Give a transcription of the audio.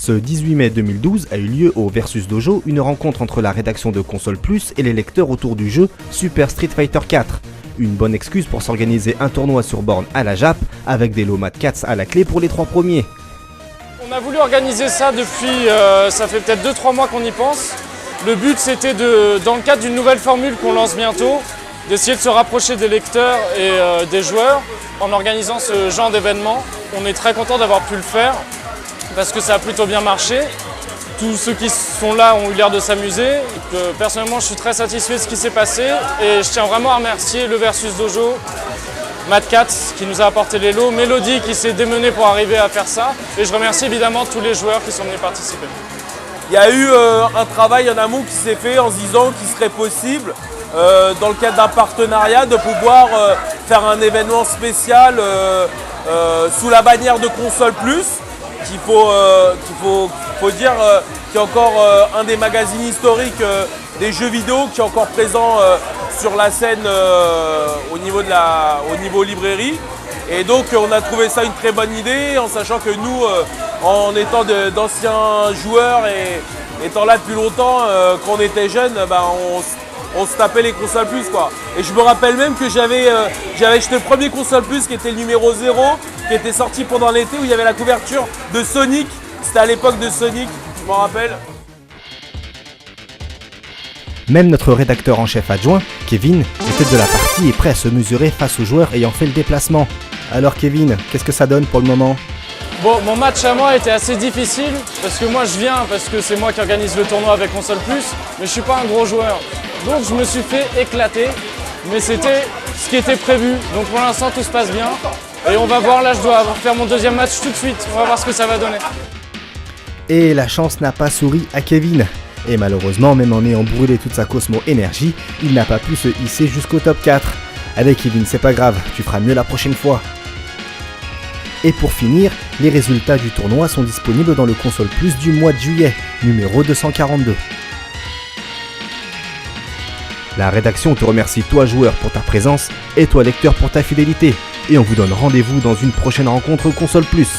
Ce 18 mai 2012 a eu lieu au Versus Dojo une rencontre entre la rédaction de Console Plus et les lecteurs autour du jeu Super Street Fighter 4. Une bonne excuse pour s'organiser un tournoi sur borne à la Jap avec des lots Mad Catz à la clé pour les 3 premiers. On a voulu organiser ça depuis, ça fait peut-être 2-3 mois qu'on y pense. Le but c'était dans le cadre d'une nouvelle formule qu'on lance bientôt, d'essayer de se rapprocher des lecteurs et des joueurs en organisant ce genre d'événement. On est très content d'avoir pu le faire parce que ça a plutôt bien marché. Tous ceux qui sont là ont eu l'air de s'amuser. Personnellement, je suis très satisfait de ce qui s'est passé et je tiens vraiment à remercier le Versus Dojo, Mad Catz qui nous a apporté les lots, Mélodie qui s'est démenée pour arriver à faire ça et je remercie évidemment tous les joueurs qui sont venus participer. Il y a eu un travail en amont qui s'est fait en se disant qu'il serait possible, dans le cadre d'un partenariat, de pouvoir faire un événement spécial sous la bannière de Console Plus, qu'il faut dire qui est encore un des magazines historiques des jeux vidéo qui est encore présent sur la scène au niveau librairie. Et donc on a trouvé ça une très bonne idée, en sachant que nous, en étant d'anciens joueurs et étant là depuis longtemps, quand on était jeunes, on se tapait les Console Plus quoi. Et je me rappelle même que j'avais acheté le premier Console Plus qui était le numéro 0, qui était sorti pendant l'été, où il y avait la couverture de Sonic. C'était à l'époque de Sonic, je m'en rappelle. Même notre rédacteur en chef adjoint, Kevin, est tête de la partie et prêt à se mesurer face aux joueurs ayant fait le déplacement. Alors Kevin, qu'est-ce que ça donne pour le moment ? Bon, mon match à moi était assez difficile parce que moi je viens parce que c'est moi qui organise le tournoi avec Console Plus, mais je suis pas un gros joueur. Donc je me suis fait éclater, mais c'était ce qui était prévu. Donc pour l'instant tout se passe bien et on va voir, là je dois faire mon deuxième match tout de suite, on va voir ce que ça va donner. Et la chance n'a pas souri à Kevin. Et malheureusement, même en ayant brûlé toute sa Cosmo énergie, il n'a pas pu se hisser jusqu'au top 4. Allez Kevin, c'est pas grave, tu feras mieux la prochaine fois. Et pour finir, les résultats du tournoi sont disponibles dans le Console Plus du mois de juillet, numéro 242. La rédaction te remercie toi joueur pour ta présence et toi lecteur pour ta fidélité. Et on vous donne rendez-vous dans une prochaine rencontre Console Plus.